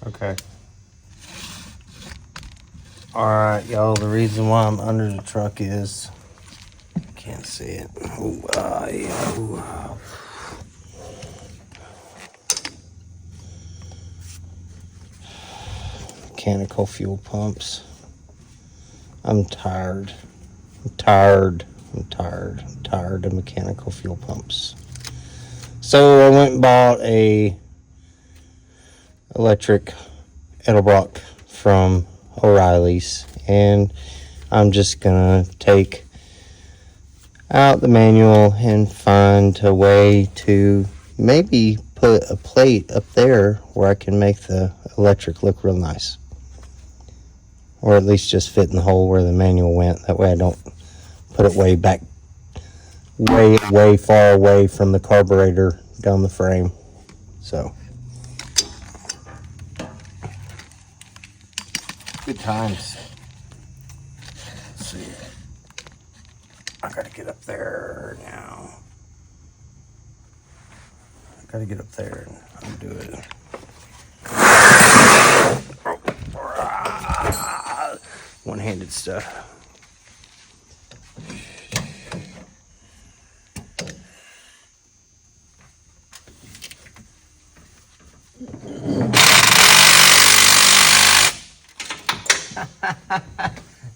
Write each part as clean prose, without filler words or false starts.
Okay. Alright, y'all, the reason why I'm under the truck is... Can't see it. Mechanical fuel pumps. I'm tired. I'm tired of mechanical fuel pumps. So I went and bought a electric Edelbrock from O'Reilly's, and I'm just gonna take out the manual and find a way to maybe put a plate up there where I can make the electric look real nice, or at least just fit in the hole where the manual went. That way I don't put it way back, way far away from the carburetor down the frame. So good times. Let's see. I gotta get up there now. I gotta get up there and undo it. One-handed stuff.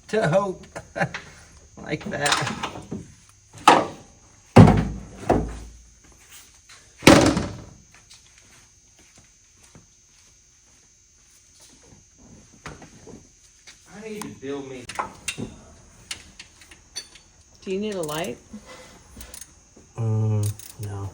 To hope. Like that. I need to build me. Do you need a light? No.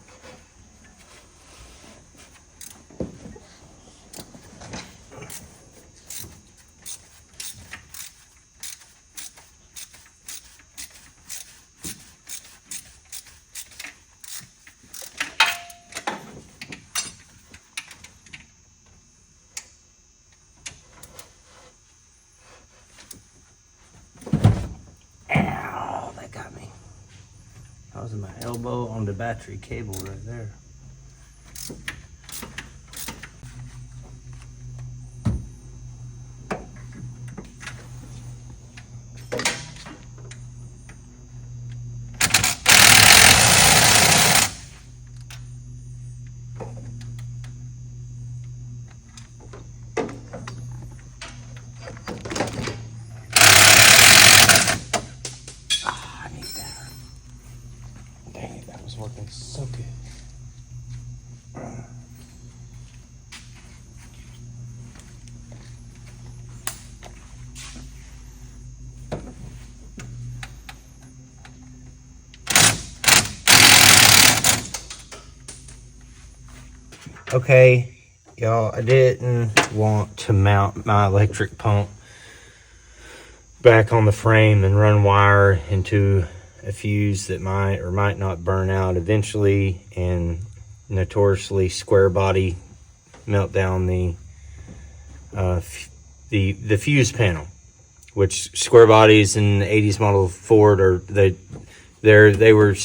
Ow, that got me. I was in my elbow on the battery cable right there. I need that. Dang it, that was working so good. Okay, y'all, I didn't want to mount my electric pump back on the frame and run wire into a fuse that might or might not burn out eventually, and notoriously square body melt down the fuse panel, which square bodies in the 80s model Ford they were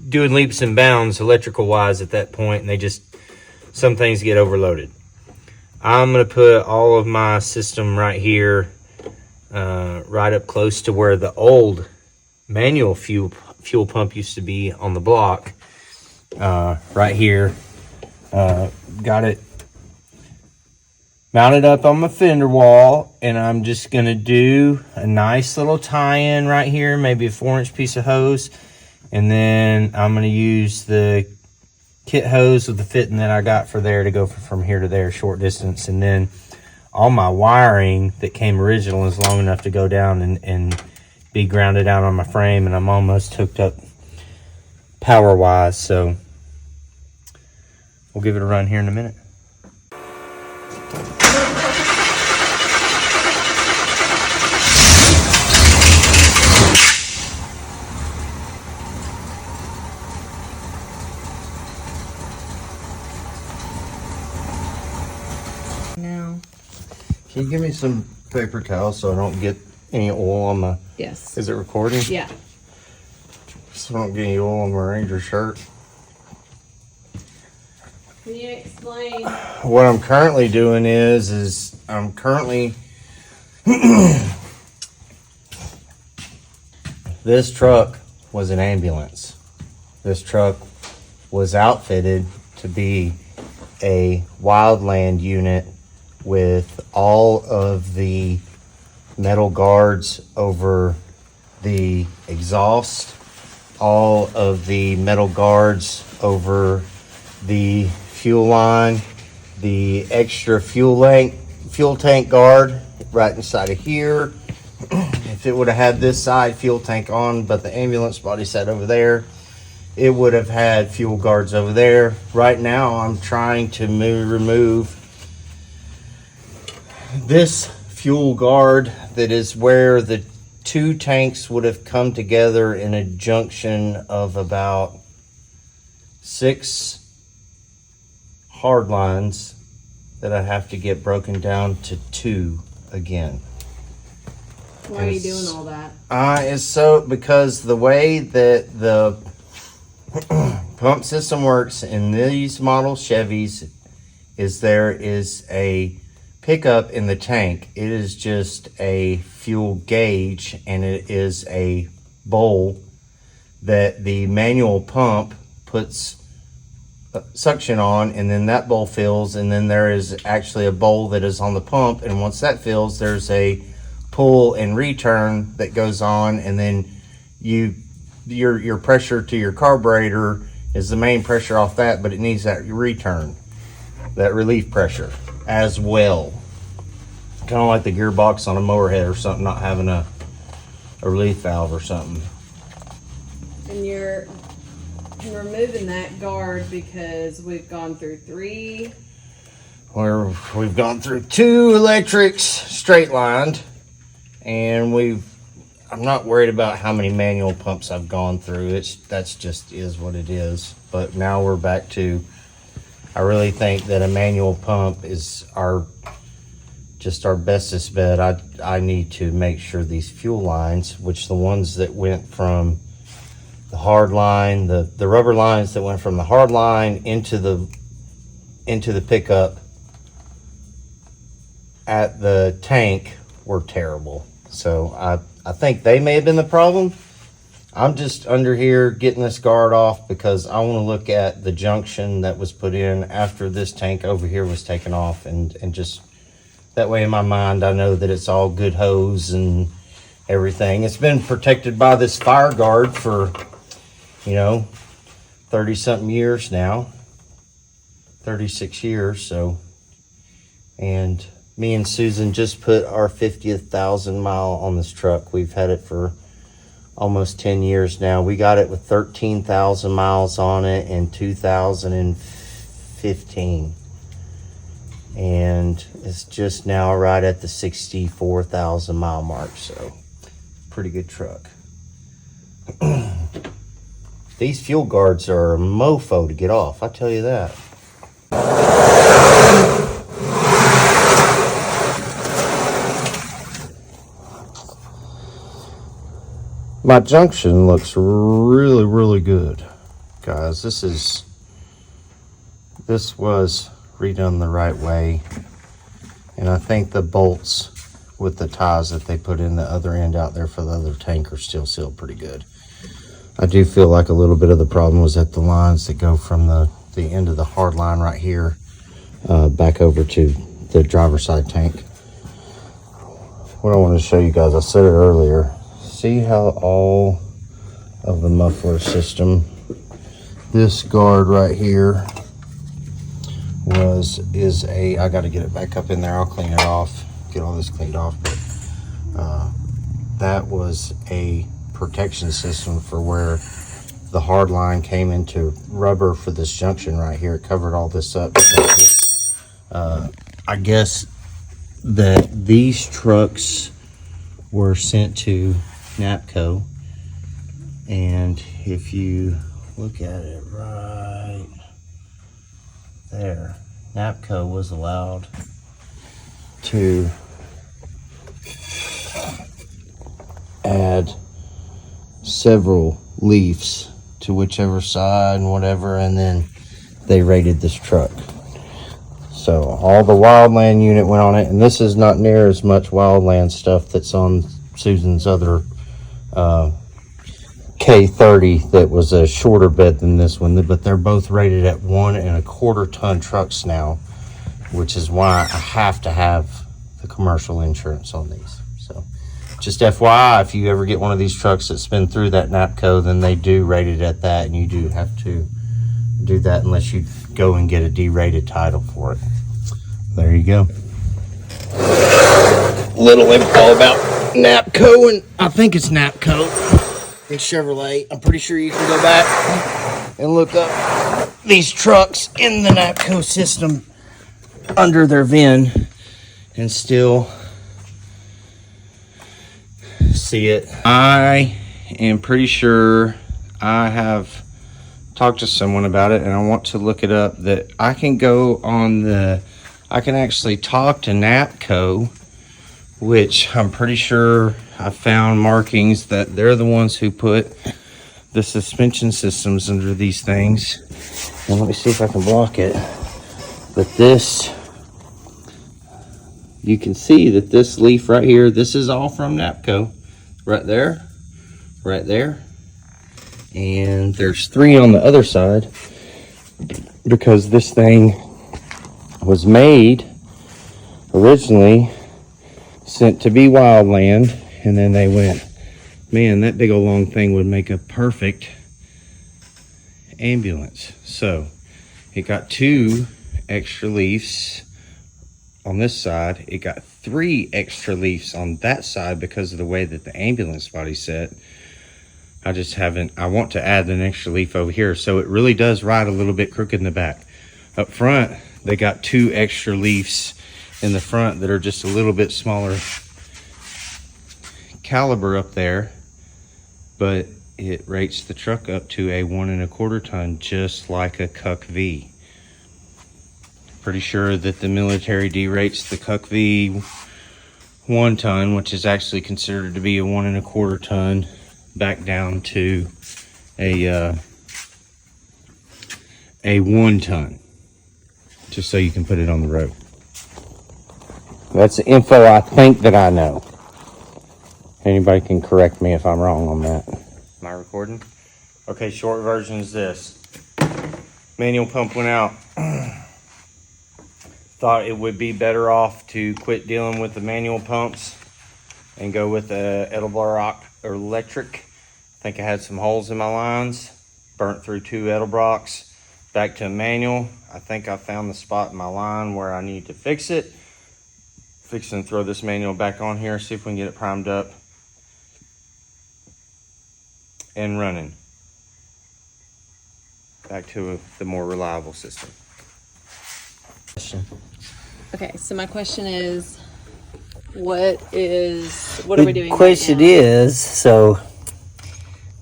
doing leaps and bounds electrical wise at that point, and some things get overloaded. I'm gonna put all of my system right here, right up close to where the old manual fuel pump used to be on the block. Right here, got it mounted up on my fender wall, and I'm just gonna do a nice little tie-in right here, maybe a 4-inch piece of hose, and then I'm gonna use the kit hose with the fitting that I got for there to go from here to there, short distance, and then all my wiring that came original is long enough to go down and be grounded out on my frame, and I'm almost hooked up power wise, so we'll give it a run here in a minute. No. Can you give me some paper towel so I don't get any oil on my... Yes. Is it recording? Yeah. So I don't get any oil on my Ranger shirt. Can you explain? What I'm currently doing is I'm currently this truck was an ambulance. This truck was outfitted to be a wildland unit with all of the metal guards over the exhaust, all of the metal guards over the fuel line, the extra fuel tank guard right inside of here. If it would have had this side fuel tank on, but the ambulance body sat over there, it would have had fuel guards over there. Right now, I'm trying to remove this fuel guard that is where the two tanks would have come together in a junction of about 6 hard lines that I have to get broken down to 2 again. Why are you doing all that? It's so because the way that the pump system works in these model Chevys is there is a pickup in the tank. It is just a fuel gauge, and it is a bowl that the manual pump puts suction on, and then that bowl fills, and then there is actually a bowl that is on the pump, and once that fills, there's a pull and return that goes on, and then your pressure to your carburetor is the main pressure off that, but it needs that return, that relief pressure as well. Kind of like the gearbox on a mower head or something, not having a relief valve or something. And you're removing that guard because we've gone through 3. We've gone through 2 electrics straight lined, and I'm not worried about how many manual pumps I've gone through. That's just is what it is. But now we're back to, I really think that a manual pump is our bestest bet. I need to make sure these fuel lines, which the ones that went from the hard line, the rubber lines that went from the hard line into the pickup at the tank were terrible. So I think they may have been the problem. I'm just under here getting this guard off because I want to look at the junction that was put in after this tank over here was taken off, and just that way in my mind I know that it's all good hose and everything. It's been protected by this fire guard for 30 something years now, 36 years. So, and me and Susan just put our 50th 1,000 mile on this truck. We've had it for almost 10 years now. We got it with 13,000 miles on it in 2015. And it's just now right at the 64,000 mile mark. So, pretty good truck. These fuel guards are a mofo to get off, I tell you that. My junction looks really, really good. Guys, this was redone the right way. And I think the bolts with the ties that they put in the other end out there for the other tank are still sealed pretty good. I do feel like a little bit of the problem was at the lines that go from the end of the hard line right here back over to the driver's side tank. What I want to show you guys, I said it earlier, see how all of the muffler system, this guard right here I got to get it back up in there. I'll clean it off, get all this cleaned off, but that was a protection system for where the hard line came into rubber for this junction right here. It covered all this up. I guess that these trucks were sent to NAPCO, and if you look at it right there, NAPCO was allowed to add several leafs to whichever side and whatever, and then they rated this truck. So all the wildland unit went on it, and this is not near as much wildland stuff that's on Susan's other K30 that was a shorter bed than this one, but they're both rated at 1.25 ton trucks now, which is why I have to have the commercial insurance on these. So just FYI, if you ever get one of these trucks that's been through that NAPCO, then they do rate it at that, and you do have to do that unless you go and get a D-rated title for it. There you go. Little info about NAPCO, and I think it's NAPCO and Chevrolet. I'm pretty sure you can go back and look up these trucks in the NAPCO system under their VIN and still see it. I am pretty sure I have talked to someone about it, and I want to look it up, that I can go on I can actually talk to NAPCO, which I'm pretty sure I found markings that they're the ones who put the suspension systems under these things. And let me see if I can block it. But this, you can see that this leaf right here, this is all from NAPCO. Right there, right there. And there's 3 on the other side, because this thing was made originally, sent to be wildland, and then they went, man, that big old long thing would make a perfect ambulance. So it got 2 extra leaves on this side. It got 3 extra leaves on that side because of the way that the ambulance body's set. I want to add an extra leaf over here. So it really does ride a little bit crooked in the back. Up front, they got 2 extra leaves in the front that are just a little bit smaller caliber up there, but it rates the truck up to a 1.25 ton, just like a Cuck V. Pretty sure that the military derates the Cuck V 1 ton, which is actually considered to be a 1.25 ton, back down to a 1 ton, just so you can put it on the road. That's the info I think that I know. Anybody can correct me if I'm wrong on that. Am I recording? Okay, short version is this. Manual pump went out. Thought it would be better off to quit dealing with the manual pumps and go with the Edelbrock electric. I think I had some holes in my lines. Burnt through 2 Edelbrocks. Back to a manual. I think I found the spot in my line where I need to fix it. Fixing to throw this manual back on here, see if we can get it primed up and running. Back to the more reliable system. Okay, so my question is, what are we doing? The question right now? is, so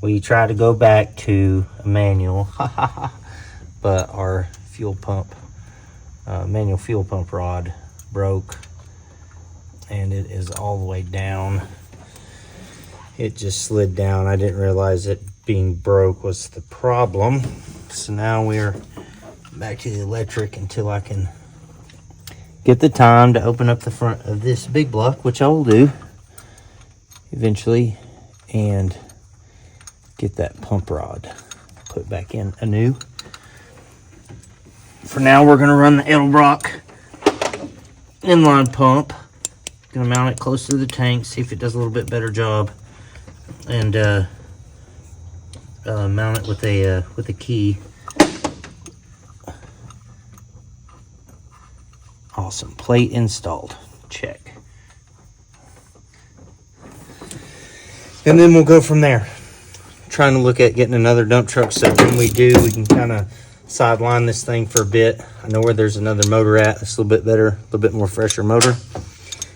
we try to go back to a manual, but our fuel pump, manual fuel pump rod broke, and it is all the way down. It just slid down. I didn't realize it being broke was the problem. So now we're back to the electric until I can get the time to open up the front of this big block, which I will do eventually, and get that pump rod put back in anew. For now, we're going to run the Edelbrock inline pump. Going to mount it close to the tank, see if it does a little bit better job, and mount it with a key. Awesome. Plate installed. Check. And then we'll go from there. Trying to look at getting another dump truck, so when we do, we can kind of sideline this thing for a bit. I know where there's another motor at. It's a little bit better, a little bit more fresher motor.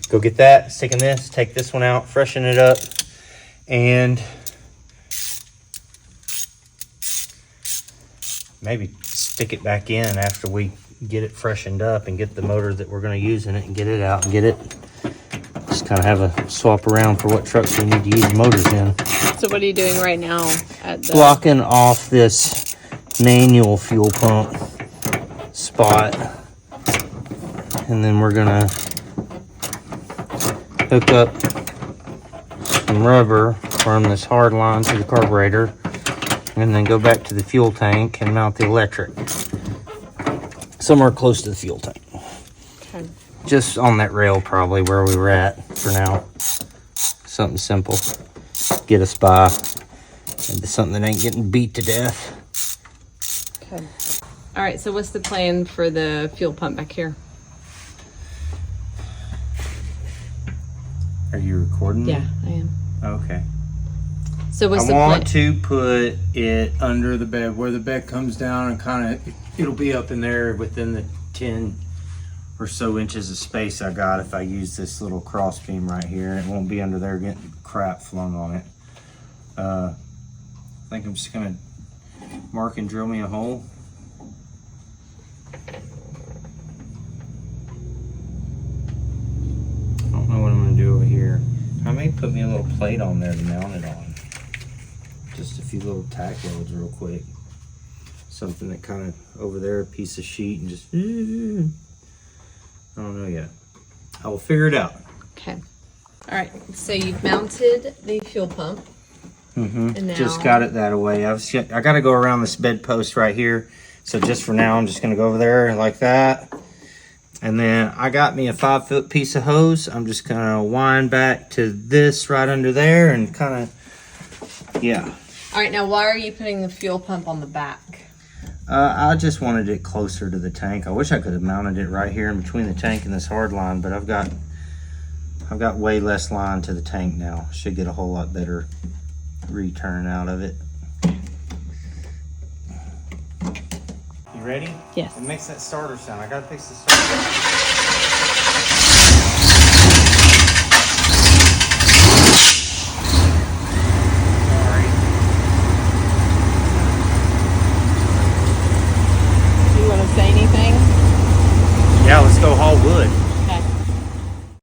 Go get that, stick in this, take this one out, freshen it up, and maybe stick it back in after we get it freshened up and get the motor that we're going to use in it and get it out and get it. Just kind of have a swap around for what trucks we need to use motors in. So what are you doing right now at the... Blocking off this manual fuel pump spot. And then we're gonna hook up some rubber from this hard line to the carburetor, and then go back to the fuel tank and mount the electric somewhere close to the fuel tank. Okay. Just on that rail, probably where we were at for now. Something simple. Get us by. Maybe something that ain't getting beat to death. Okay. All right. So what's the plan for the fuel pump back here? Are you recording? Yeah, I am. Okay. So what's the I plan? want to put it Under the bed, where the bed comes down and kind of, it'll be up in there within the 10 or so inches of space I got if I use this little cross beam right here. It won't be under there getting crap flung on it. I think I'm just gonna mark and drill me a hole. I don't know what I'm gonna do over here. I may put me a little plate on there to mount it on. Just a few little tack welds real quick. Something that kind of over there, a piece of sheet, and just, I don't know yet. I will figure it out. Okay. All right. So you've mounted the fuel pump. And now, Just got it that way. I got to go around this bedpost right here. So just for now, I'm just going to go over there like that. And then I got me a 5-foot piece of hose. I'm just going to wind back to this right under there and kind of, yeah. All right. Now, why are you putting the fuel pump on the back? I just wanted it closer to the tank. I wish I could have mounted it right here in between the tank and this hard line, but I've got way less line to the tank now. Should get a whole lot better return out of it. You ready? Yes. It makes that starter sound. I gotta fix the starter. Do you want to say anything? Yeah, let's go haul wood.